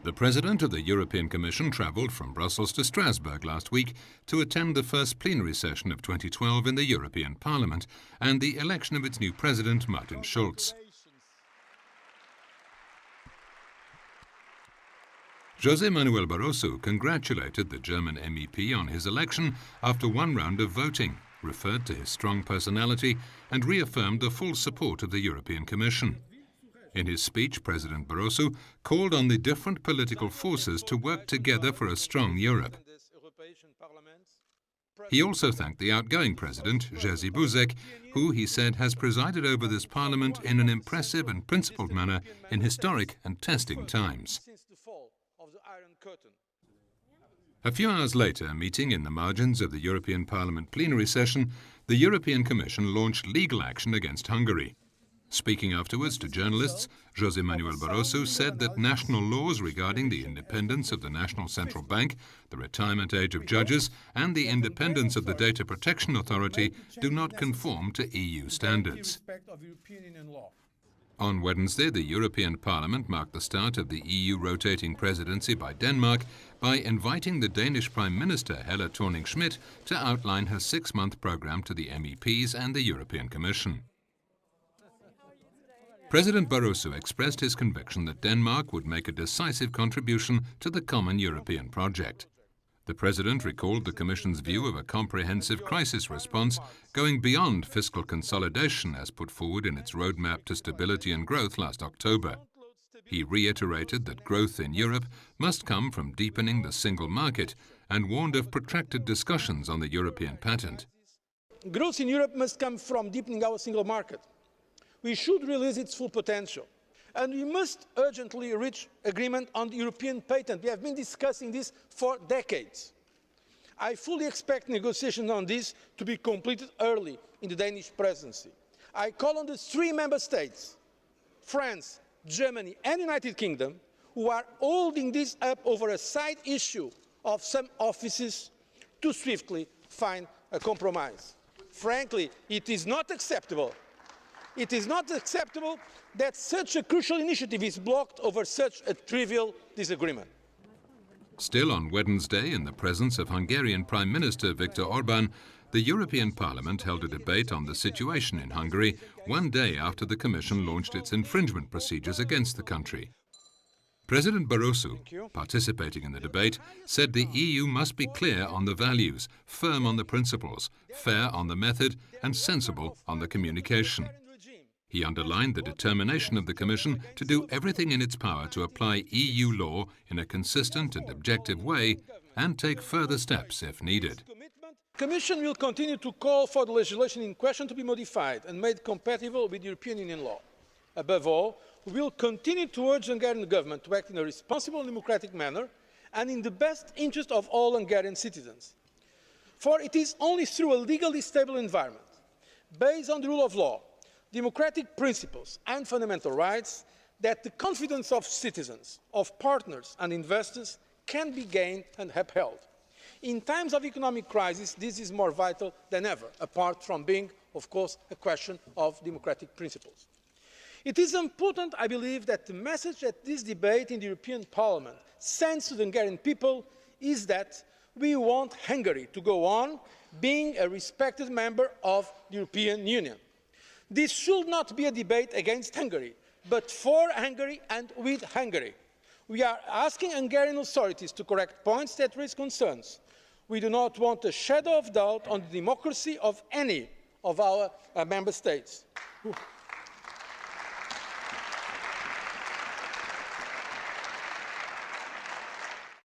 The President of the European Commission travelled from Brussels to Strasbourg last week to attend the first plenary session of 2012 in the European Parliament and the election of its new President, Martin Schulz. José Manuel Barroso congratulated the German MEP on his election after one round of voting, referred to his strong personality and reaffirmed the full support of the European Commission. In his speech, President Barroso called on the different political forces to work together for a strong Europe. He also thanked the outgoing President, Jerzy Buzek, who, he said, has presided over this Parliament in an impressive and principled manner in historic and testing times. A few hours later, meeting in the margins of the European Parliament plenary session, the European Commission launched legal action against Hungary. Speaking afterwards to journalists, José Manuel Barroso said that national laws regarding the independence of the National Central Bank, the retirement age of judges, and the independence of the Data Protection Authority do not conform to EU standards. On Wednesday, the European Parliament marked the start of the EU rotating presidency by Denmark by inviting the Danish Prime Minister Helle Thorning-Schmidt to outline her 6-month programme to the MEPs and the European Commission. President Barroso expressed his conviction that Denmark would make a decisive contribution to the common European project. The President recalled the Commission's view of a comprehensive crisis response going beyond fiscal consolidation as put forward in its roadmap to stability and growth last October. He reiterated that growth in Europe must come from deepening the single market and warned of protracted discussions on the European patent. Growth in Europe must come from deepening our single market. We should release its full potential. And we must urgently reach agreement on the European patent. We have been discussing this for decades. I fully expect negotiations on this to be completed early in the Danish presidency. I call on the 3 member states, France, Germany and the United Kingdom, who are holding this up over a side issue of some offices, to swiftly find a compromise. Frankly, it is not acceptable. It is not acceptable that such a crucial initiative is blocked over such a trivial disagreement. Still on Wednesday, in the presence of Hungarian Prime Minister Viktor Orbán, the European Parliament held a debate on the situation in Hungary one day after the Commission launched its infringement procedures against the country. President Barroso, participating in the debate, said the EU must be clear on the values, firm on the principles, fair on the method and sensible on the communication. He underlined the determination of the Commission to do everything in its power to apply EU law in a consistent and objective way and take further steps if needed. The Commission will continue to call for the legislation in question to be modified and made compatible with European Union law. Above all, we will continue to urge the Hungarian government to act in a responsible and democratic manner and in the best interest of all Hungarian citizens. For it is only through a legally stable environment, based on the rule of law, democratic principles and fundamental rights, that the confidence of citizens, of partners and investors can be gained and upheld. In times of economic crisis, this is more vital than ever, apart from being, of course, a question of democratic principles. It is important, I believe, that the message that this debate in the European Parliament sends to the Hungarian people is that we want Hungary to go on being a respected member of the European Union. This should not be a debate against Hungary, but for Hungary and with Hungary. We are asking Hungarian authorities to correct points that raise concerns. We do not want a shadow of doubt on the democracy of any of our member states.